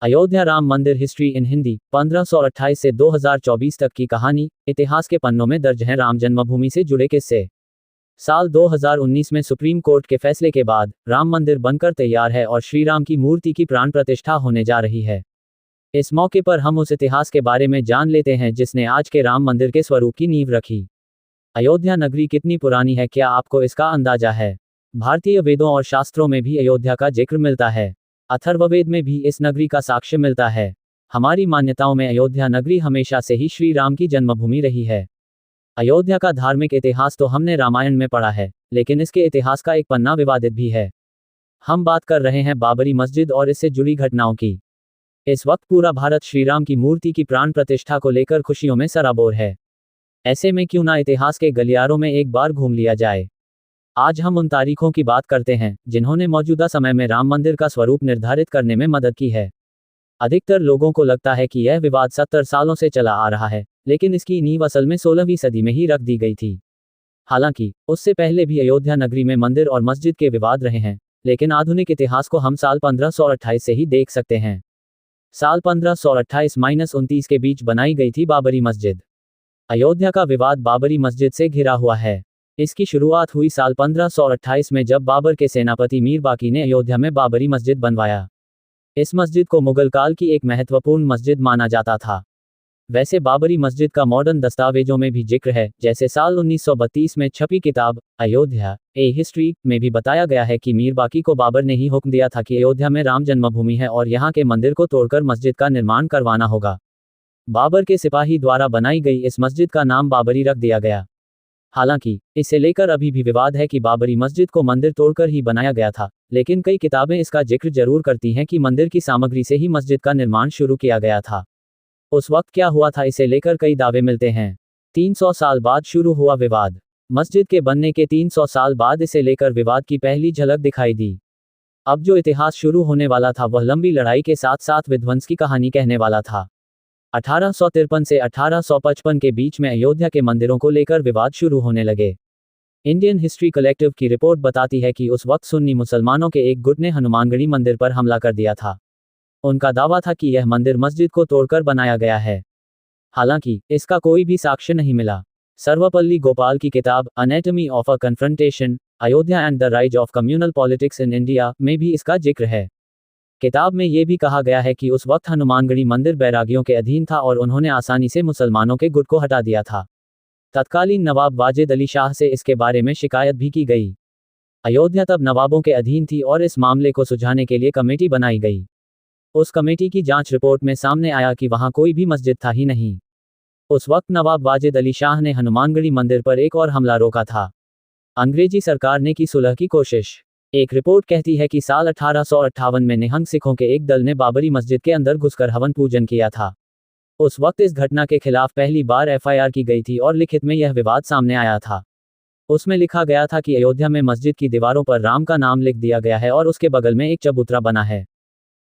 अयोध्या राम मंदिर history in Hindi 1528 से 2024 तक की कहानी। इतिहास के पन्नों में दर्ज हैं राम जन्मभूमि से जुड़े किस्से। साल 2019 में सुप्रीम कोर्ट के फैसले के बाद राम मंदिर बनकर तैयार है और श्री राम की मूर्ति की प्राण प्रतिष्ठा होने जा रही है। इस मौके पर हम उस इतिहास के बारे में जान लेते हैं जिसने आज के राम मंदिर के स्वरूप की नींव रखी। अयोध्या नगरी कितनी पुरानी है, क्या आपको इसका अंदाजा है? भारतीय वेदों और शास्त्रों में भी अयोध्या का जिक्र मिलता है। अथर्ववेद में भी इस नगरी का साक्ष्य मिलता है। हमारी मान्यताओं में अयोध्या नगरी हमेशा से ही श्री राम की जन्मभूमि रही है। अयोध्या का धार्मिक इतिहास तो हमने रामायण में पढ़ा है, लेकिन इसके इतिहास का एक पन्ना विवादित भी है। हम बात कर रहे हैं बाबरी मस्जिद और इससे जुड़ी घटनाओं की। इस वक्त पूरा भारत श्री राम की मूर्ति की प्राण प्रतिष्ठा को लेकर खुशियों में सराबोर है। ऐसे में क्यों ना इतिहास के गलियारों में एक बार घूम लिया जाए। आज हम उन तारीखों की बात करते हैं जिन्होंने मौजूदा समय में राम मंदिर का स्वरूप निर्धारित करने में मदद की है। अधिकतर लोगों को लगता है कि यह विवाद 70 सालों से चला आ रहा है, लेकिन इसकी नींव असल में 16वीं सदी में ही रख दी गई थी। हालांकि उससे पहले भी अयोध्या नगरी में मंदिर और मस्जिद के विवाद रहे हैं, लेकिन आधुनिक इतिहास को हम साल 1528 से ही देख सकते हैं। साल 1528-29 के बीच बनाई गई थी बाबरी मस्जिद। अयोध्या का विवाद बाबरी मस्जिद से घिरा हुआ है। इसकी शुरुआत हुई साल 1528 में जब बाबर के सेनापति मीर बाकी ने अयोध्या में बाबरी मस्जिद बनवाया। इस मस्जिद को मुगल काल की एक महत्वपूर्ण मस्जिद माना जाता था। वैसे बाबरी मस्जिद का मॉडर्न दस्तावेजों में भी जिक्र है, जैसे साल 1932 में छपी किताब अयोध्या ए हिस्ट्री में भी बताया गया है कि मीर बाकी को बाबर ने ही हुक्म दिया था कि अयोध्या में राम जन्मभूमि है और यहाँ के मंदिर को तोड़कर मस्जिद का निर्माण करवाना होगा। बाबर के सिपाही द्वारा बनाई गई इस मस्जिद का नाम बाबरी रख दिया गया। हालांकि इसे लेकर अभी भी विवाद है कि बाबरी मस्जिद को मंदिर तोड़कर ही बनाया गया था, लेकिन कई किताबें इसका जिक्र जरूर करती हैं कि मंदिर की सामग्री से ही मस्जिद का निर्माण शुरू किया गया था। उस वक्त क्या हुआ था, इसे लेकर कई दावे मिलते हैं। 300 साल बाद शुरू हुआ विवाद। मस्जिद के बनने के 300 साल बाद इसे लेकर विवाद की पहली झलक दिखाई दी। अब जो इतिहास शुरू होने वाला था वह लंबी लड़ाई के साथ साथ विध्वंस की कहानी कहने वाला था। 1853 से 1855 के बीच में अयोध्या के मंदिरों को लेकर विवाद शुरू होने लगे। इंडियन हिस्ट्री कलेक्टिव की रिपोर्ट बताती है कि उस वक्त सुन्नी मुसलमानों के एक गुट ने हनुमानगढ़ी मंदिर पर हमला कर दिया था। उनका दावा था कि यह मंदिर मस्जिद को तोड़कर बनाया गया है। हालांकि इसका कोई भी साक्ष्य नहीं मिला। सर्वपल्ली गोपाल की किताब anatomy of a confrontation, Ayodhya and the rise of communal politics in India में भी इसका जिक्र है। किताब में यह भी कहा गया है कि उस वक्त हनुमानगढ़ी मंदिर बैरागियों के अधीन था और उन्होंने आसानी से मुसलमानों के गुट को हटा दिया था। तत्कालीन नवाब वाजिद अली शाह से इसके बारे में शिकायत भी की गई। अयोध्या तब नवाबों के अधीन थी और इस मामले को सुलझाने के लिए कमेटी बनाई गई। उस कमेटी की जांच रिपोर्ट में सामने आया कि वहां कोई भी मस्जिद था ही नहीं। उस वक्त नवाब वाजिद अली शाह ने हनुमानगढ़ी मंदिर पर एक और हमला रोका था। अंग्रेजी सरकार ने की सुलह की कोशिश। एक रिपोर्ट कहती है कि साल 1858 में निहंग सिखों के एक दल ने बाबरी मस्जिद के अंदर घुसकर हवन पूजन किया था। उस वक्त इस घटना के खिलाफ पहली बार एफआईआर की गई थी और लिखित में यह विवाद सामने आया था। उसमें लिखा गया था कि अयोध्या में मस्जिद की दीवारों पर राम का नाम लिख दिया गया है और उसके बगल में एक चबूतरा बना है।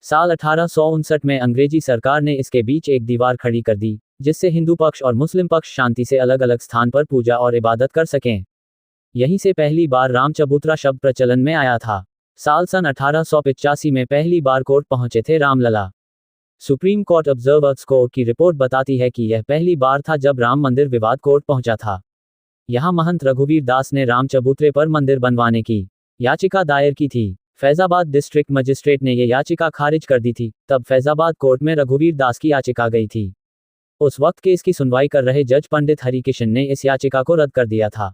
साल 1859 में अंग्रेजी सरकार ने इसके बीच एक दीवार खड़ी कर दी, जिससे हिंदू पक्ष और मुस्लिम पक्ष शांति से अलग अलग स्थान पर पूजा और इबादत कर सकें। यहीं से पहली बार राम चबूतरा शब्द प्रचलन में आया था। साल सन 1885 में पहली बार कोर्ट पहुंचे थे Ramlalla. Supreme Court observers court की रिपोर्ट बताती है कि यह पहली बार था जब राम मंदिर विवाद कोर्ट पहुंचा था। यहां महंत रघुवीर दास ने राम चबूतरे पर मंदिर बनवाने की याचिका दायर की थी। फैजाबाद डिस्ट्रिक्ट मजिस्ट्रेट ने यह याचिका खारिज कर दी थी। तब फैजाबाद कोर्ट में रघुवीर दास की याचिका गई थी। उस वक्त केस की सुनवाई कर रहे जज पंडित हरिकिशन ने इस याचिका को रद्द कर दिया था।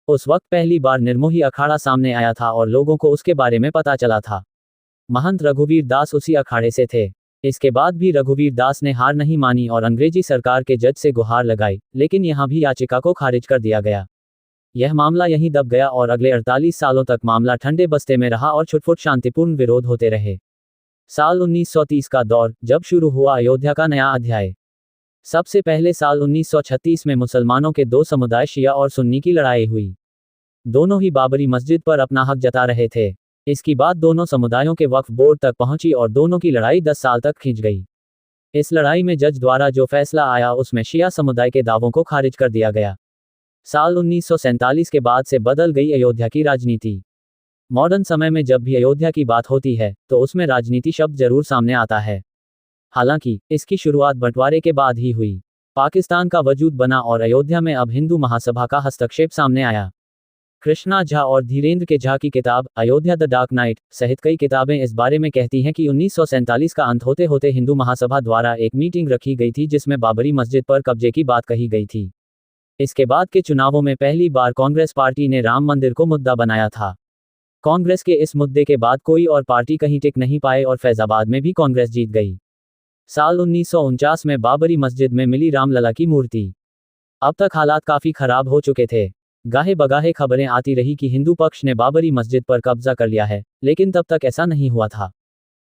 उस वक्त पहली बार निर्मोही अखाड़ा सामने आया था और लोगों को उसके बारे में पता चला था। महंत रघुवीर दास उसी अखाड़े से थे। इसके बाद भी रघुवीर दास ने हार नहीं मानी और अंग्रेजी सरकार के जज से गुहार लगाई, लेकिन यहां भी याचिका को खारिज कर दिया गया। यह मामला यहीं दब गया और अगले 48 सालों तक मामला ठंडे बस्ते में रहा और छुटपुट शांतिपूर्ण विरोध होते रहे। साल 1930 का दौर जब शुरू हुआ अयोध्या का नया अध्याय। सबसे पहले साल 1936 में मुसलमानों के दो समुदाय शिया और सुन्नी की लड़ाई हुई। दोनों ही बाबरी मस्जिद पर अपना हक जता रहे थे। इसकी बात दोनों समुदायों के वक्फ बोर्ड तक पहुंची और दोनों की लड़ाई 10 साल तक खींच गई। इस लड़ाई में जज द्वारा जो फैसला आया उसमें शिया समुदाय के दावों को खारिज कर दिया गया। साल 1947 के बाद से बदल गई अयोध्या की राजनीति। मॉडर्न समय में जब भी अयोध्या की बात होती है तो उसमें राजनीति शब्द जरूर सामने आता है। हालांकि इसकी शुरुआत बंटवारे के बाद ही हुई। पाकिस्तान का वजूद बना और अयोध्या में अब हिंदू महासभा का हस्तक्षेप सामने आया। कृष्णा झा और धीरेन्द्र के झा की किताब अयोध्या द डार्क नाइट सहित कई किताबें इस बारे में कहती हैं कि 1947 का अंत होते होते हिंदू महासभा द्वारा एक मीटिंग रखी गई थी जिसमें बाबरी मस्जिद पर कब्जे की बात कही गई थी। इसके बाद के चुनावों में पहली बार कांग्रेस पार्टी ने राम मंदिर को मुद्दा बनाया था। कांग्रेस के इस मुद्दे के बाद कोई और पार्टी कहीं टिक नहीं पाए और फैजाबाद में भी कांग्रेस जीत गई। साल 1949 में बाबरी मस्जिद में मिली रामलला की मूर्ति। अब तक हालात काफी खराब हो चुके थे। गाहे बगाहे खबरें आती रही कि हिंदू पक्ष ने बाबरी मस्जिद पर कब्जा कर लिया है, लेकिन तब तक ऐसा नहीं हुआ था।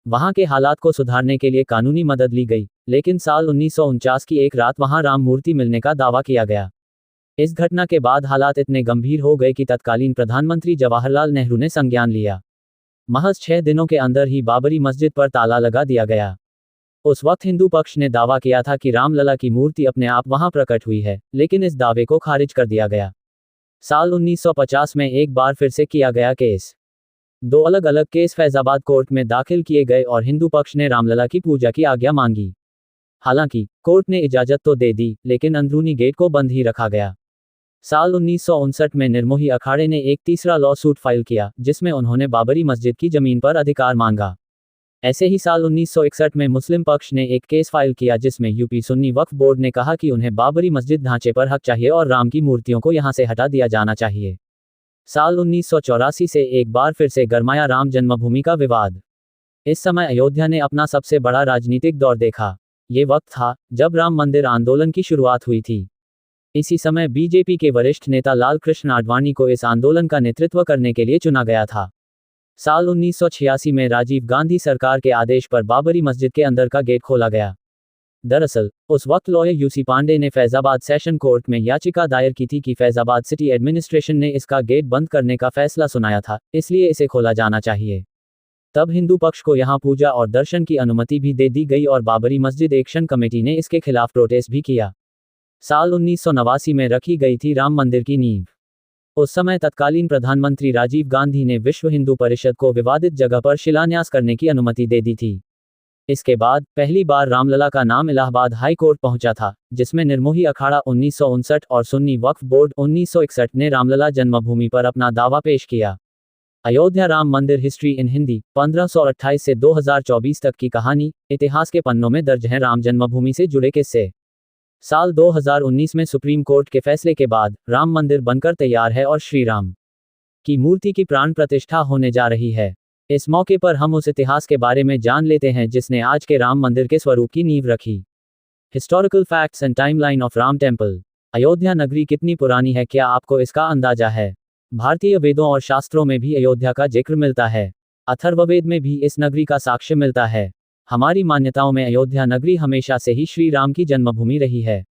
वहां के हालात को सुधारने के लिए कानूनी मदद ली गई, लेकिन साल 1949 की एक रात वहां राम मूर्ति मिलने का दावा किया गया। इस घटना के बाद हालात इतने गंभीर हो गए कि तत्कालीन प्रधानमंत्री जवाहरलाल नेहरू ने संज्ञान लिया। महज 6 दिनों के अंदर ही बाबरी मस्जिद पर ताला लगा दिया गया। उस वक्त हिंदू पक्ष ने दावा किया था कि रामलला की मूर्ति अपने आप वहां प्रकट हुई है, लेकिन इस दावे को खारिज कर दिया गया। साल 1950 में एक बार फिर से किया गया केस। 2 अलग अलग केस फैजाबाद कोर्ट में दाखिल किए गए और हिंदू पक्ष ने रामलला की पूजा की आज्ञा मांगी। हालांकि कोर्ट ने इजाजत तो दे दी, लेकिन अंदरूनी गेट को बंद ही रखा गया। साल 1959 में निर्मोही अखाड़े ने एक तीसरा लॉ सूट फाइल किया, जिसमें उन्होंने बाबरी मस्जिद की जमीन पर अधिकार मांगा। ऐसे ही साल 1961 में मुस्लिम पक्ष ने एक केस फाइल किया जिसमें यूपी सुन्नी वक्फ बोर्ड ने कहा कि उन्हें बाबरी मस्जिद ढांचे पर हक चाहिए और राम की मूर्तियों को यहां से हटा दिया जाना चाहिए। साल 1984 से एक बार फिर से गरमाया राम जन्मभूमि का विवाद। इस समय अयोध्या ने अपना सबसे बड़ा राजनीतिक दौर देखा। ये वक्त था जब राम मंदिर आंदोलन की शुरुआत हुई थी। इसी समय बीजेपी के वरिष्ठ नेता लाल कृष्ण आडवाणी को इस आंदोलन का नेतृत्व करने के लिए चुना गया था। साल 1986 में राजीव गांधी सरकार के आदेश पर बाबरी मस्जिद के अंदर का गेट खोला गया। दरअसल उस वक्त लॉयर यूसी पांडे ने फैजाबाद सेशन कोर्ट में याचिका दायर की थी कि फैजाबाद सिटी एडमिनिस्ट्रेशन ने इसका गेट बंद करने का फैसला सुनाया था, इसलिए इसे खोला जाना चाहिए। तब हिंदू पक्ष को यहां पूजा और दर्शन की अनुमति भी दे दी गई और बाबरी मस्जिद एक्शन कमेटी ने इसके खिलाफ प्रोटेस्ट भी किया। साल 1989 में रखी गई थी राम मंदिर की नींव। उस समय तत्कालीन प्रधानमंत्री राजीव गांधी ने विश्व हिंदू परिषद को विवादित जगह पर शिलान्यास करने की अनुमति दे दी थी। इसके बाद पहली बार रामलला का नाम इलाहाबाद हाई कोर्ट पहुंचा था, जिसमें निर्मोही अखाड़ा 1959 और सुन्नी वक्फ बोर्ड 1961 ने रामलला जन्मभूमि पर अपना दावा पेश किया। अयोध्या राम मंदिर हिस्ट्री इन हिंदी 1528 से 2024 तक की कहानी। इतिहास के पन्नों में दर्ज हैं राम जन्मभूमि से जुड़े किस्से। साल 2019 में सुप्रीम कोर्ट के फैसले के बाद राम मंदिर बनकर तैयार है और श्री राम की मूर्ति की प्राण प्रतिष्ठा होने जा रही है। इस मौके पर हम उस इतिहास के बारे में जान लेते हैं जिसने आज के राम मंदिर के स्वरूप की नींव रखी। Historical facts and timeline of Ram temple. Ayodhya नगरी कितनी पुरानी है, क्या आपको इसका अंदाजा है? भारतीय वेदों और शास्त्रों में भी अयोध्या का जिक्र मिलता है। अथर्ववेद में भी इस नगरी का साक्ष्य मिलता है। हमारी मान्यताओं में अयोध्या नगरी हमेशा से ही श्री राम की जन्मभूमि रही है।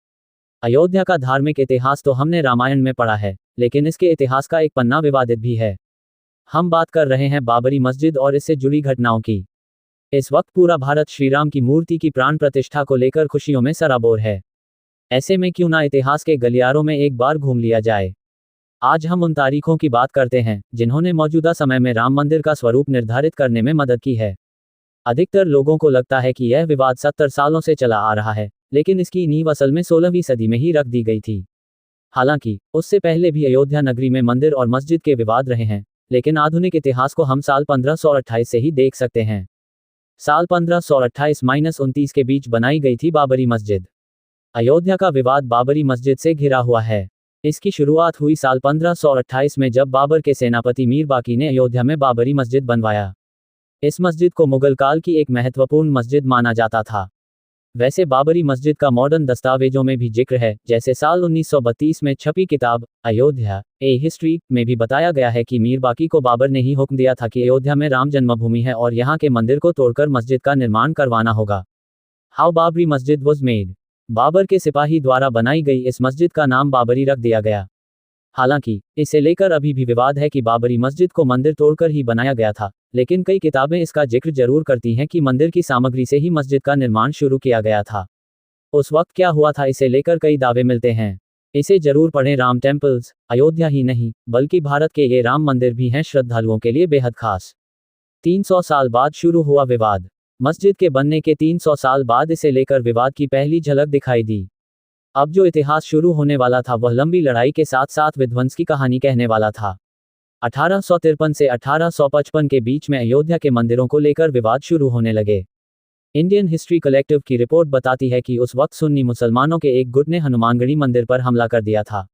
अयोध्या का धार्मिक इतिहास तो हमने रामायण में पढ़ा है, लेकिन इसके इतिहास का एक पन्ना विवादित भी है। हम बात कर रहे हैं बाबरी मस्जिद और इससे जुड़ी घटनाओं की। इस वक्त पूरा भारत श्री राम की मूर्ति की प्राण प्रतिष्ठा को लेकर खुशियों में सराबोर है। ऐसे में क्यों ना इतिहास के गलियारों में एक बार घूम लिया जाए। आज हम उन तारीखों की बात करते हैं जिन्होंने मौजूदा समय में राम मंदिर का स्वरूप निर्धारित करने में मदद की है। अधिकतर लोगों को लगता है कि यह विवाद 70 सालों से चला आ रहा है, लेकिन इसकी नींव असल में 16वीं सदी में ही रख दी गई थी। हालांकि उससे पहले भी अयोध्या नगरी में मंदिर और मस्जिद के विवाद रहे हैं, लेकिन आधुनिक इतिहास को हम साल 1528 से ही देख सकते हैं। साल 1528-29 के बीच बनाई गई थी बाबरी मस्जिद। अयोध्या का विवाद बाबरी मस्जिद से घिरा हुआ है। इसकी शुरुआत हुई साल 1528 में जब बाबर के सेनापति मीर बाकी ने अयोध्या में बाबरी मस्जिद बनवाया। इस मस्जिद को मुगल काल की एक महत्वपूर्ण मस्जिद माना जाता था। वैसे बाबरी मस्जिद का मॉडर्न दस्तावेजों में भी जिक्र है, जैसे साल 1932 में छपी किताब अयोध्या ए हिस्ट्री में भी बताया गया है कि मीर बाकी को बाबर ने ही हुक्म दिया था कि अयोध्या में राम जन्मभूमि है और यहाँ के मंदिर को तोड़कर मस्जिद का निर्माण करवाना होगा। हाउ बाबरी मस्जिद वॉज मेड। बाबर के सिपाही द्वारा बनाई गई इस मस्जिद का नाम बाबरी रख दिया गया। हालांकि इसे लेकर अभी भी विवाद है कि बाबरी मस्जिद को मंदिर तोड़कर ही बनाया गया था, लेकिन कई किताबें इसका जिक्र जरूर करती हैं कि मंदिर की सामग्री से ही मस्जिद का निर्माण शुरू किया गया था। उस वक्त क्या हुआ था इसे लेकर कई दावे मिलते हैं। इसे जरूर पढ़ें। राम टेम्पल्स अयोध्या ही नहीं बल्कि भारत के ये राम मंदिर भी हैं श्रद्धालुओं के लिए बेहद खास। 300 साल बाद शुरू हुआ विवाद। मस्जिद के बनने के 300 साल बाद इसे लेकर विवाद की पहली झलक दिखाई दी। अब जो इतिहास शुरू होने वाला था वह लंबी लड़ाई के साथ साथ विध्वंस की कहानी कहने वाला था। 1853 से 1855 के बीच में अयोध्या के मंदिरों को लेकर विवाद शुरू होने लगे। इंडियन हिस्ट्री कलेक्टिव की रिपोर्ट बताती है कि उस वक्त सुन्नी मुसलमानों के एक गुट ने हनुमानगढ़ी मंदिर पर हमला कर दिया था।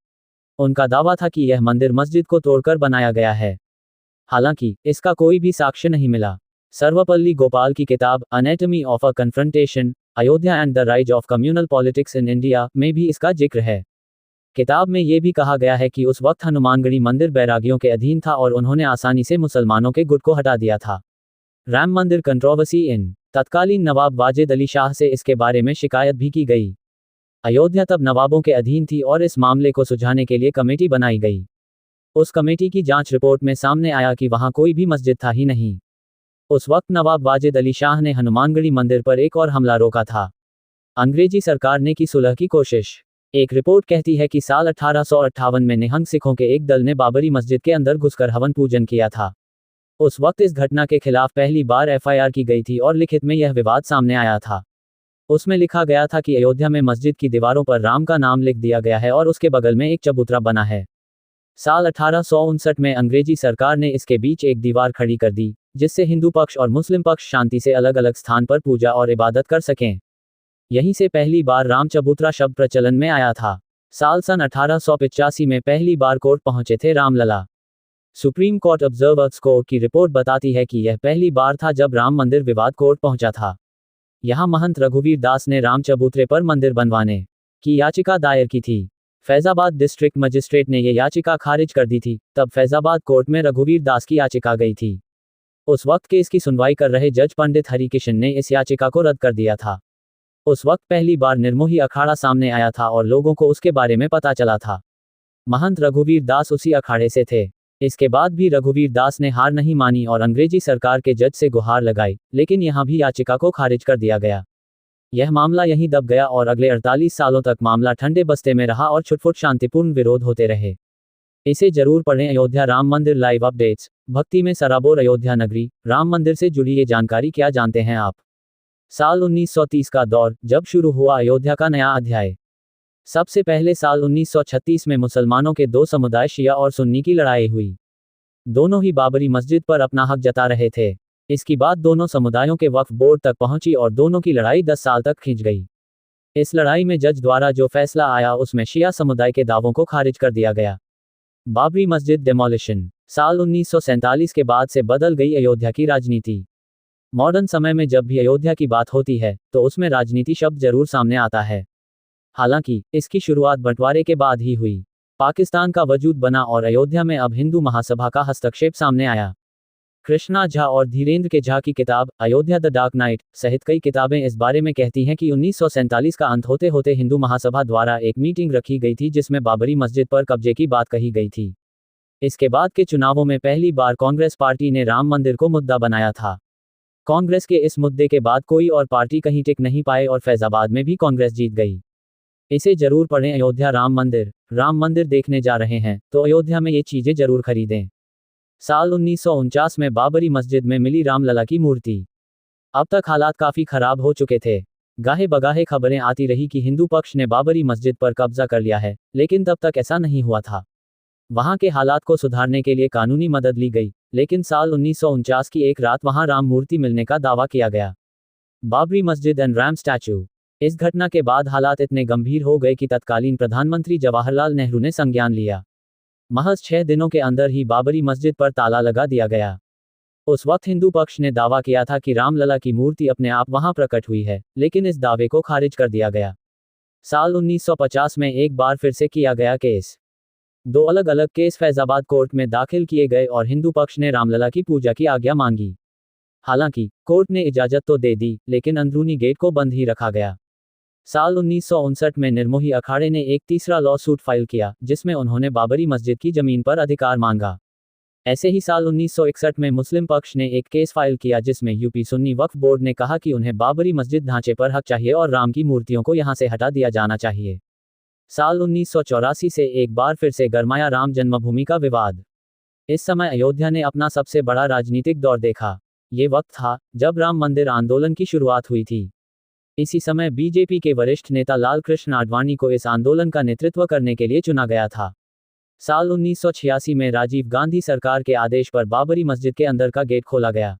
उनका दावा था कि यह मंदिर मस्जिद को तोड़कर बनाया गया है। हालांकि इसका कोई भी साक्ष्य नहीं मिला। सर्वपल्ली गोपाल की किताब anatomy of a confrontation, Ayodhya and the rise of communal politics in India में भी इसका जिक्र है। किताब में यह भी कहा गया है कि उस वक्त हनुमानगढ़ी मंदिर बैरागियों के अधीन था और उन्होंने आसानी से मुसलमानों के गुट को हटा दिया था। राम मंदिर कंट्रोवर्सी इन तत्कालीन नवाब वाजिद अली शाह से इसके बारे में शिकायत भी की गई। अयोध्या तब नवाबों के अधीन थी और इस मामले को सुलझाने के लिए कमेटी बनाई गई। उस कमेटी की जांच रिपोर्ट में सामने आया कि वहां कोई भी मस्जिद था ही नहीं। उस वक्त नवाब वाजिद अली शाह ने हनुमानगढ़ी मंदिर पर एक और हमला रोका था। अंग्रेजी सरकार ने की सुलह की कोशिश। एक रिपोर्ट कहती है कि साल 1858 में निहंग सिखों के एक दल ने बाबरी मस्जिद के अंदर घुसकर हवन पूजन किया था। उस वक्त इस घटना के खिलाफ पहली बार एफआईआर की गई थी और लिखित में यह विवाद सामने आया था। उसमें लिखा गया था कि अयोध्या में मस्जिद की दीवारों पर राम का नाम लिख दिया गया है और उसके बगल में एक चबूतरा बना है। साल 1859 में अंग्रेजी सरकार ने इसके बीच एक दीवार खड़ी कर दी, जिससे हिंदू पक्ष और मुस्लिम पक्ष शांति से अलग अलग स्थान पर पूजा और इबादत कर सकें। यहीं से पहली बार राम चबूतरा शब्द प्रचलन में आया था। साल सन 1885 में पहली बार कोर्ट पहुंचे थे Ramlalla. Supreme Court observers court की रिपोर्ट बताती है कि यह पहली बार था जब राम मंदिर विवाद कोर्ट पहुंचा था। यहां महंत रघुवीर दास ने राम चबूतरे पर मंदिर बनवाने की याचिका दायर की थी। फैजाबाद डिस्ट्रिक्ट मजिस्ट्रेट ने यह याचिका खारिज कर दी थी। तब फैजाबाद कोर्ट में रघुवीर दास की याचिका गई थी। उस वक्त केस की सुनवाई कर रहे जज पंडित हरिकिशन ने इस याचिका को रद्द कर दिया था। उस वक्त पहली बार निर्मोही अखाड़ा सामने आया था और लोगों को उसके बारे में पता चला था। महंत रघुवीर दास उसी अखाड़े से थे। इसके बाद भी रघुवीर दास ने हार नहीं मानी और अंग्रेजी सरकार के जज से गुहार लगाई, लेकिन यहां भी याचिका को खारिज कर दिया गया। यह मामला यहीं दब गया और अगले 48 सालों तक मामला ठंडे बस्ते में रहा और छुटपुट शांतिपूर्ण विरोध होते रहे। इसे जरूर पढ़ें। अयोध्या राम मंदिर लाइव अपडेट्स। भक्ति में सराबोर अयोध्या नगरी, राम मंदिर से जुड़ी ये जानकारी क्या जानते हैं आप? साल 1930 का दौर, जब शुरू हुआ अयोध्या का नया अध्याय। सबसे पहले साल 1936 में मुसलमानों के दो समुदाय शिया और सुन्नी की लड़ाई हुई। दोनों ही बाबरी मस्जिद पर अपना हक जता रहे थे। इसकी बात दोनों समुदायों के वक्फ बोर्ड तक पहुंची और दोनों की लड़ाई 10 साल तक खींच गई। इस लड़ाई में जज द्वारा जो फैसला आया उसमें शिया समुदाय के दावों को खारिज कर दिया गया। बाबरी मस्जिद डेमोलिशन। साल 1947 के बाद से बदल गई अयोध्या की राजनीति। मॉडर्न समय में जब भी अयोध्या की बात होती है तो उसमें राजनीति शब्द जरूर सामने आता है। हालांकि इसकी शुरुआत बंटवारे के बाद ही हुई। पाकिस्तान का वजूद बना और अयोध्या में अब हिंदू महासभा का हस्तक्षेप सामने आया। कृष्णा झा और धीरेन्द्र के झा की किताब अयोध्या द डार्क नाइट सहित कई किताबें इस बारे में कहती हैं कि 1947 का अंत होते होते हिंदू महासभा द्वारा एक मीटिंग रखी गई थी जिसमें बाबरी मस्जिद पर कब्जे की बात कही गई थी। इसके बाद के चुनावों में पहली बार कांग्रेस पार्टी ने राम मंदिर को मुद्दा बनाया था। कांग्रेस के इस मुद्दे के बाद कोई और पार्टी कहीं टिक नहीं पाए और फैजाबाद में भी कांग्रेस जीत गई। इसे जरूर पढ़ें। अयोध्या राम मंदिर देखने जा रहे हैं तो अयोध्या में ये चीजें जरूर खरीदें। साल 1949 में बाबरी मस्जिद में मिली रामलला की मूर्ति। अब तक हालात काफी खराब हो चुके थे। गाहे बगाहे खबरें आती रही कि हिंदू पक्ष ने बाबरी मस्जिद पर कब्जा कर लिया है, लेकिन तब तक ऐसा नहीं हुआ था। वहां के हालात को सुधारने के लिए कानूनी मदद ली गई, लेकिन साल 1949 की एक रात वहां राम मूर्ति मिलने का दावा किया गया। बाबरी मस्जिद एंड राम स्टैचू। इस घटना के बाद हालात इतने गंभीर हो गए कि तत्कालीन प्रधानमंत्री जवाहरलाल नेहरू ने संज्ञान लिया। महज 6 दिनों के अंदर ही बाबरी मस्जिद पर ताला लगा दिया गया। उस वक्त हिंदू पक्ष ने दावा किया था कि रामलला की मूर्ति अपने आप वहां प्रकट हुई है, लेकिन इस दावे को खारिज कर दिया गया। साल 1950 में एक बार फिर से किया गया केस। 2 अलग अलग केस फैजाबाद कोर्ट में दाखिल किए गए और हिंदू पक्ष ने रामलला की पूजा की आज्ञा मांगी। हालांकि कोर्ट ने इजाजत तो दे दी, लेकिन अंदरूनी गेट को बंद ही रखा गया। साल 1959 में निर्मोही अखाड़े ने एक तीसरा लॉ सूट फाइल किया, जिसमें उन्होंने बाबरी मस्जिद की जमीन पर अधिकार मांगा। ऐसे ही साल 1961 में मुस्लिम पक्ष ने एक केस फाइल किया जिसमें यूपी सुन्नी वक्फ बोर्ड ने कहा कि उन्हें बाबरी मस्जिद ढांचे पर हक चाहिए और राम की मूर्तियों को यहां से हटा दिया जाना चाहिए। साल 1984 से एक बार फिर से गरमाया राम जन्मभूमि का विवाद। इस समय अयोध्या ने अपना सबसे बड़ा राजनीतिक दौर देखा। ये वक्त था जब राम मंदिर आंदोलन की शुरुआत हुई थी। इसी समय बीजेपी के वरिष्ठ नेता लाल कृष्ण आडवाणी को इस आंदोलन का नेतृत्व करने के लिए चुना गया था। साल 1986 में राजीव गांधी सरकार के आदेश पर बाबरी मस्जिद के अंदर का गेट खोला गया।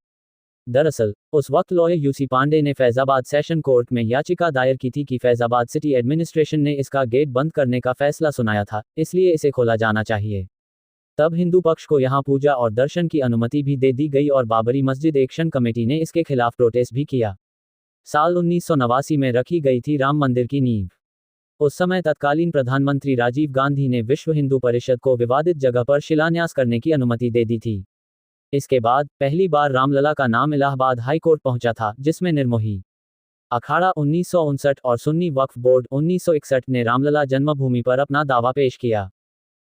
दरअसल उस वक्त लॉयर यूसी पांडे ने फैजाबाद सेशन कोर्ट में याचिका दायर की थी कि फैजाबाद सिटी एडमिनिस्ट्रेशन ने इसका गेट बंद करने का फैसला सुनाया था, इसलिए इसे खोला जाना चाहिए। तब हिंदू पक्ष को यहां पूजा और दर्शन की अनुमति भी दे दी गई और बाबरी मस्जिद एक्शन कमेटी ने इसके खिलाफ प्रोटेस्ट भी किया। साल 1989 में रखी गई थी राम मंदिर की नींव। उस समय तत्कालीन प्रधानमंत्री राजीव गांधी ने विश्व हिंदू परिषद को विवादित जगह पर शिलान्यास करने की अनुमति दे दी थी। इसके बाद पहली बार रामलला का नाम इलाहाबाद हाई कोर्ट पहुंचा था, जिसमें निर्मोही अखाड़ा 1959 और सुन्नी वक्फ बोर्ड 1961 ने रामलला जन्मभूमि पर अपना दावा पेश किया।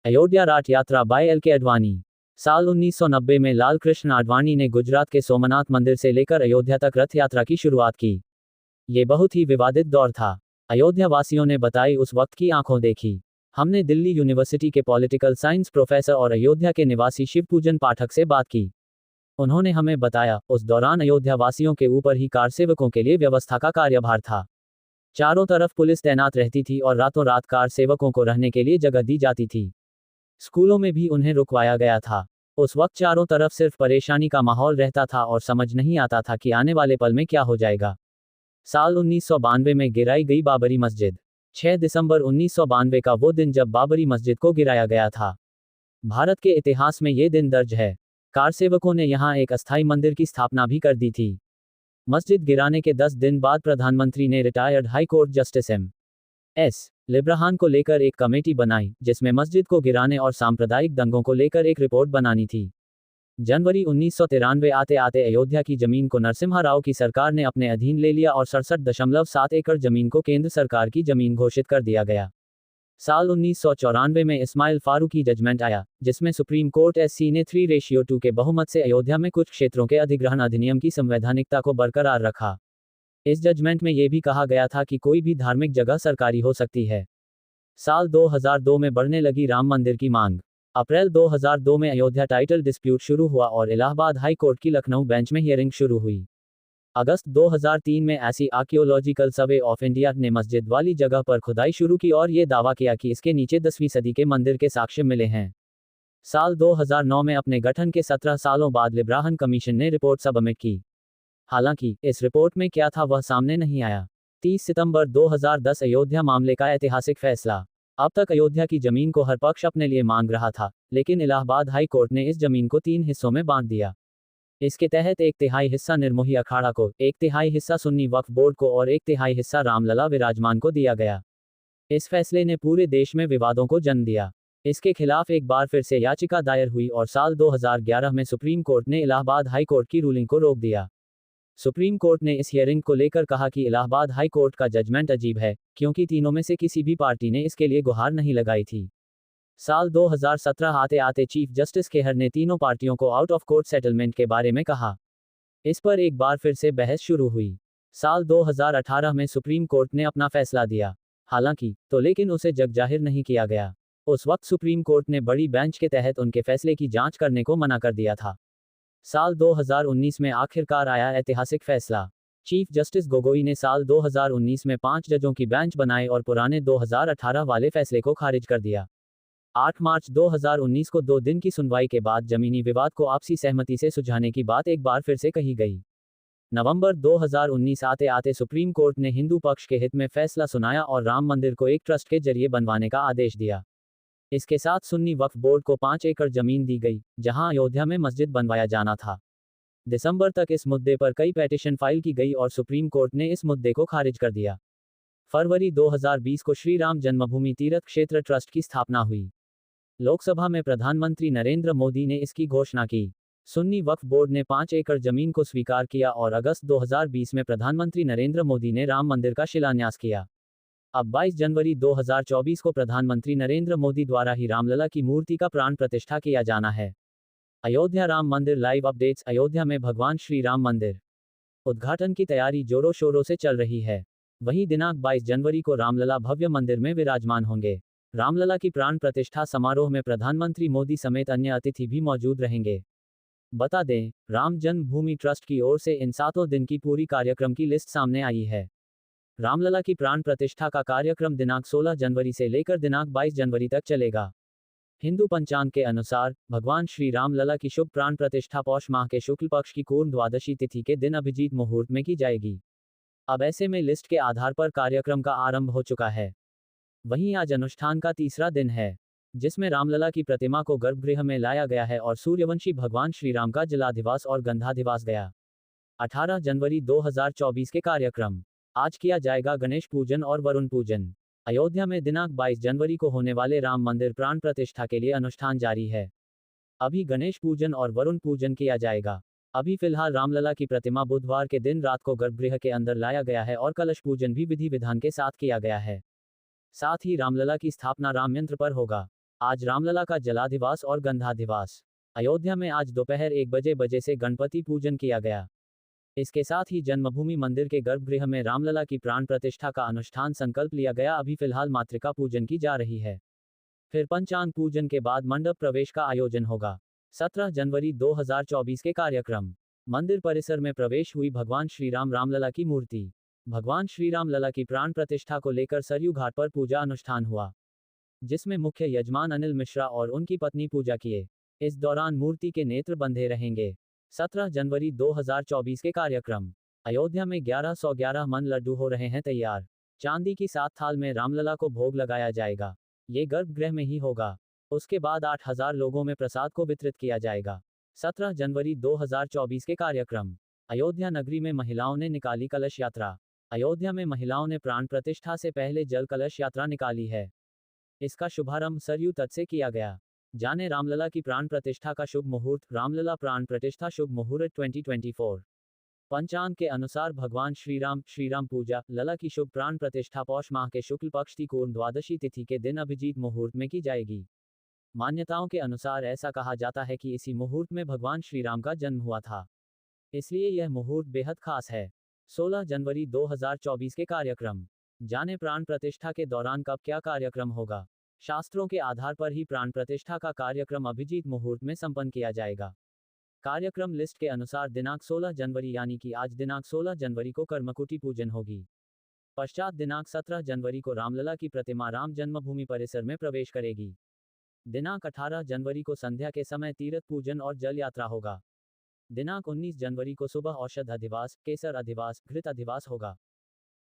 अयोध्या राठ यात्रा बाय एल.के. आडवाणी। साल 1990 में लाल कृष्ण आडवाणी ने गुजरात के सोमनाथ मंदिर से लेकर अयोध्या तक रथ यात्रा की शुरुआत की। ये बहुत ही विवादित दौर था। अयोध्या वासियों ने बताई उस वक्त की आंखों देखी। हमने दिल्ली यूनिवर्सिटी के पॉलिटिकल साइंस प्रोफेसर और अयोध्या के निवासी शिवपूजन पाठक से बात की। उन्होंने हमें बताया उस दौरान अयोध्या वासियों के ऊपर ही कार सेवकों के लिए व्यवस्था का कार्यभार था। चारों तरफ पुलिस तैनात रहती थी और रातों रात कार सेवकों को रहने के लिए जगह दी जाती थी। स्कूलों में भी उन्हें रुकवाया गया था। उस वक्त चारों तरफ सिर्फ परेशानी का माहौल रहता था और समझ नहीं आता था कि आने वाले पल में क्या हो जाएगा। साल 1992 में गिराई गई बाबरी मस्जिद। 6 दिसंबर 1992 का वो दिन जब बाबरी मस्जिद को गिराया गया था। भारत के इतिहास में ये दिन दर्ज है। कार सेवकों ने यहाँ एक अस्थायी मंदिर की स्थापना भी कर दी थी। मस्जिद गिराने के 10 दिन बाद प्रधानमंत्री ने retired high court justice M S. Liberhan को लेकर एक कमेटी बनाई, जिसमें मस्जिद को गिराने और सांप्रदायिक दंगों को लेकर एक रिपोर्ट बनानी थी। जनवरी 1993 आते आते अयोध्या की जमीन को नरसिम्हा राव की सरकार ने अपने अधीन ले लिया और 67.7 एकड़ जमीन को केंद्र सरकार की जमीन घोषित कर दिया गया। साल 1994 में इस्माइल फारूकी जजमेंट आया, जिसमें सुप्रीम कोर्ट एससी ने 3:2 के बहुमत से अयोध्या में कुछ क्षेत्रों के अधिग्रहण अधिनियम की संवैधानिकता को बरकरार रखा। इस जजमेंट में यह भी कहा गया था कि कोई भी धार्मिक जगह सरकारी हो सकती है। साल 2002 में बढ़ने लगी राम मंदिर की मांग। अप्रैल 2002 में अयोध्या टाइटल डिस्प्यूट शुरू हुआ और इलाहाबाद हाई कोर्ट की लखनऊ बेंच में हियरिंग शुरू हुई। अगस्त 2003 में ऐसी आर्कियोलॉजिकल सर्वे ऑफ इंडिया ने मस्जिद वाली जगह पर खुदाई शुरू की और ये दावा किया कि इसके नीचे 10वीं सदी के मंदिर के साक्ष्य मिले हैं। साल 2009 में अपने गठन के 17 सालों बाद लिब्राहन कमीशन ने रिपोर्ट सबमिट की। हालांकि इस रिपोर्ट में क्या था वह सामने नहीं आया। 30 सितंबर 2010 अयोध्या मामले का ऐतिहासिक फैसला। अब तक अयोध्या की जमीन को हर पक्ष अपने लिए मांग रहा था, लेकिन इलाहाबाद हाई कोर्ट ने इस जमीन को 3 हिस्सों में बांट दिया। इसके तहत 1/3 हिस्सा निर्मोही अखाड़ा को, 1/3 हिस्सा सुन्नी वक्फ बोर्ड को और 1/3 हिस्सा रामलला विराजमान को दिया गया। इस फैसले ने पूरे देश में विवादों को जन्म दिया। इसके खिलाफ एक बार फिर से याचिका दायर हुई और साल 2011 में सुप्रीम कोर्ट ने इलाहाबाद हाई कोर्ट की रूलिंग को रोक दिया। सुप्रीम कोर्ट ने इस हियरिंग को लेकर कहा कि इलाहाबाद हाई कोर्ट का जजमेंट अजीब है, क्योंकि तीनों में से किसी भी पार्टी ने इसके लिए गुहार नहीं लगाई थी। साल 2017 आते आते चीफ जस्टिस खेहर ने तीनों पार्टियों को आउट ऑफ कोर्ट सेटलमेंट के बारे में कहा। इस पर एक बार फिर से बहस शुरू हुई। साल 2018 में सुप्रीम कोर्ट ने अपना फैसला दिया, हालांकि लेकिन उसे जगजाहिर नहीं किया गया। उस वक्त सुप्रीम कोर्ट ने बड़ी बेंच के तहत उनके फैसले की जांच करने को मना कर दिया था। साल 2019 में आखिरकार आया ऐतिहासिक फैसला। चीफ जस्टिस गोगोई ने साल 2019 में 5 जजों की बेंच बनाई और पुराने 2018 वाले फैसले को खारिज कर दिया। 8 मार्च 2019 को 2 दिन की सुनवाई के बाद जमीनी विवाद को आपसी सहमति से सुलझाने की बात एक बार फिर से कही गई। नवंबर 2019 आते आते सुप्रीम कोर्ट ने हिंदू पक्ष के हित में फैसला सुनाया और राम मंदिर को एक ट्रस्ट के जरिए बनवाने का आदेश दिया। इसके साथ सुन्नी वक्फ बोर्ड को 5 एकड़ जमीन दी गई, जहां अयोध्या में मस्जिद बनवाया जाना था। दिसंबर तक इस मुद्दे पर कई पेटिशन फाइल की गई और सुप्रीम कोर्ट ने इस मुद्दे को खारिज कर दिया। फरवरी 2020 को श्री राम जन्मभूमि तीर्थ क्षेत्र ट्रस्ट की स्थापना हुई। लोकसभा में प्रधानमंत्री नरेंद्र मोदी ने इसकी घोषणा की। सुन्नी वक्फ बोर्ड ने 5 एकड़ जमीन को स्वीकार किया और अगस्त 2020 में प्रधानमंत्री नरेंद्र मोदी ने राम मंदिर का शिलान्यास किया। अब 22 जनवरी 2024 को प्रधानमंत्री नरेंद्र मोदी द्वारा ही रामलला की मूर्ति का प्राण प्रतिष्ठा किया जाना है। अयोध्या राम मंदिर लाइव अपडेट्स। अयोध्या में भगवान श्री राम मंदिर उद्घाटन की तैयारी जोरों शोरों से चल रही है। वहीं दिनांक 22 जनवरी को रामलला भव्य मंदिर में विराजमान होंगे। रामलला की प्राण प्रतिष्ठा समारोह में प्रधानमंत्री मोदी समेत अन्य अतिथि भी मौजूद रहेंगे। बता दें, राम जन्मभूमि ट्रस्ट की ओर से इन 7 दिन की पूरी कार्यक्रम की लिस्ट सामने आई है। रामलला की प्राण प्रतिष्ठा का कार्यक्रम दिनांक 16 जनवरी से लेकर दिनांक 22 जनवरी तक चलेगा। हिंदू पंचांग के अनुसार भगवान श्री रामलला की शुभ प्राण प्रतिष्ठा पौष माह के शुक्ल पक्ष की पूर्ण द्वादशी तिथि के दिन अभिजीत मुहूर्त में की जाएगी। अब ऐसे में लिस्ट के आधार पर कार्यक्रम का आरंभ हो चुका है। वहीं आज अनुष्ठान का तीसरा दिन है, जिसमें रामलला की प्रतिमा को गर्भगृह में लाया गया है और सूर्यवंशी भगवान श्री राम का जलाधिवास और गंधाधिवास गया। 18 जनवरी 2024 के कार्यक्रम। आज किया जाएगा गणेश पूजन और वरुण पूजन। अयोध्या में दिनांक 22 जनवरी को होने वाले राम मंदिर प्राण प्रतिष्ठा के लिए अनुष्ठान जारी है। अभी गणेश पूजन और वरुण पूजन किया जाएगा। अभी फिलहाल रामलला की प्रतिमा बुधवार के दिन रात को गर्भगृह के अंदर लाया गया है और कलश पूजन भी विधि विधान के साथ किया गया है। साथ ही रामलला की स्थापना राम यंत्र पर होगा। आज रामलला का जलाधिवास और गंधाधिवास। अयोध्या में आज दोपहर 1 बजे से गणपति पूजन किया गया। इसके साथ ही जन्मभूमि मंदिर के गर्भगृह में रामलला की प्राण प्रतिष्ठा का अनुष्ठान संकल्प लिया गया। अभी फिलहाल मातृका पूजन की जा रही है। फिर पंचांग पूजन के बाद मंडप प्रवेश का आयोजन होगा। 17 जनवरी 2024 के कार्यक्रम। मंदिर परिसर में प्रवेश हुई भगवान श्री राम रामलला की मूर्ति। भगवान श्री रामलला की प्राण प्रतिष्ठा को लेकर सरयू घाट पर पूजा अनुष्ठान हुआ, जिसमें मुख्य यजमान अनिल मिश्रा और उनकी पत्नी पूजा किए। इस दौरान मूर्ति के नेत्र बंधे रहेंगे। 17 जनवरी 2024 के कार्यक्रम। अयोध्या में 1111 मन लड्डू हो रहे हैं तैयार। चांदी की 7 थाल में रामलला को भोग लगाया जाएगा। ये गर्भगृह में ही होगा। उसके बाद 8000 लोगों में प्रसाद को वितरित किया जाएगा। 17 जनवरी 2024 के कार्यक्रम। अयोध्या नगरी में महिलाओं ने निकाली कलश यात्रा। अयोध्या में महिलाओं ने प्राण प्रतिष्ठा से पहले जल कलश यात्रा निकाली है। इसका शुभारंभ सरयू तट से किया गया। जाने रामलला की प्राण प्रतिष्ठा का शुभ मुहूर्त। रामलला प्राण प्रतिष्ठा शुभ मुहूर्त 2024। पंचांग के अनुसार भगवान श्रीराम पूजा लला की शुभ प्राण प्रतिष्ठा पौष माह के शुक्ल पक्ष की पूर्ण द्वादशी तिथि के दिन अभिजीत मुहूर्त में की जाएगी। मान्यताओं के अनुसार ऐसा कहा जाता है कि इसी मुहूर्त में भगवान श्री राम का जन्म हुआ था, इसलिए यह मुहूर्त बेहद खास है। 16 जनवरी 2024 के कार्यक्रम। जाने प्राण प्रतिष्ठा के दौरान कब क्या कार्यक्रम होगा। शास्त्रों के आधार पर ही प्राण प्रतिष्ठा का कार्यक्रम अभिजीत मुहूर्त में संपन्न किया जाएगा। कार्यक्रम लिस्ट के अनुसार दिनांक 16 जनवरी यानी कि आज दिनांक 16 जनवरी को कर्मकुटी पूजन होगी। पश्चात दिनांक 17 जनवरी को रामलला की प्रतिमा राम जन्मभूमि परिसर में प्रवेश करेगी। दिनांक 18 जनवरी को संध्या के समय तीर्थ पूजन और जल यात्रा होगा। दिनांक 19 जनवरी को सुबह औषध अधिवास, केसर अधिवास, घृत अधिवास होगा।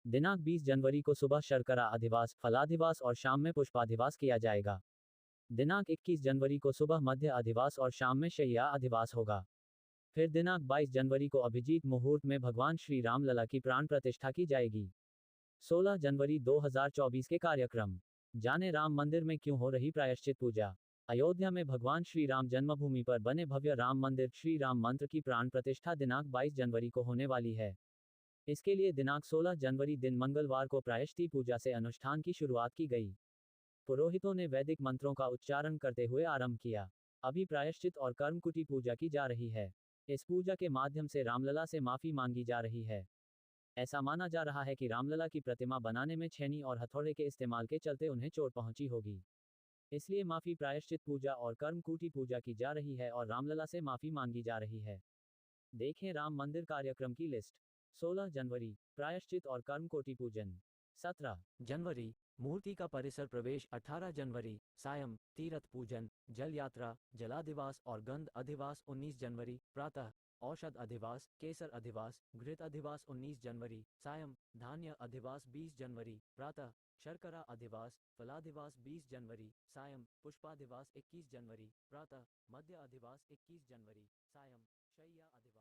दिनांक 20 जनवरी को सुबह शर्करा अधिवास, फलाधिवास और शाम में पुष्पाधिवास किया जाएगा। दिनांक 21 जनवरी को सुबह मध्य अधिवास और शाम में शय्या अधिवास होगा। फिर दिनांक 22 जनवरी को अभिजीत मुहूर्त में भगवान श्री रामलला की प्राण प्रतिष्ठा की जाएगी। 16 जनवरी 2024 के कार्यक्रम। जाने राम मंदिर में क्यों हो रही प्रायश्चित पूजा। अयोध्या में भगवान श्री राम जन्मभूमि पर बने भव्य राम मंदिर श्री राम मंत्र की प्राण प्रतिष्ठा दिनांक 22 जनवरी को होने वाली है। इसके लिए दिनांक 16 जनवरी दिन मंगलवार को प्रायश्चित पूजा से अनुष्ठान की शुरुआत की गई। पुरोहितों ने वैदिक मंत्रों का उच्चारण करते हुए आरंभ किया। अभी प्रायश्चित और कर्मकुटी पूजा की जा रही है। इस पूजा के माध्यम से रामलला से माफी मांगी जा रही है। ऐसा माना जा रहा है कि रामलला की प्रतिमा बनाने में छेनी और हथौड़े के इस्तेमाल के चलते उन्हें चोट पहुंची होगी। इसलिए माफी प्रायश्चित पूजा और कर्मकुटी पूजा की जा रही है और रामलला से माफी मांगी जा रही है। देखें राम मंदिर कार्यक्रम की लिस्ट। 16 जनवरी प्रायश्चित और कर्मकोटि पूजन। 17 जनवरी मूर्ति का परिसर प्रवेश। 18 जनवरी सायं तीर्थ पूजन, जल यात्रा, जलाधिवास और गंध अधिवास। 19 जनवरी प्रातः औषध अधिवास, केसर अधिवास, घृत अधिवास। 19 जनवरी सायं धान्य अधिवास। 20 जनवरी प्रातः शर्करा अधिवास, फलाधिवास। 20 जनवरी सायं पुष्पाधिवास। 21 जनवरी प्रातः मध्य अधिवास। 21 जनवरी सायं शय्या अधिवास।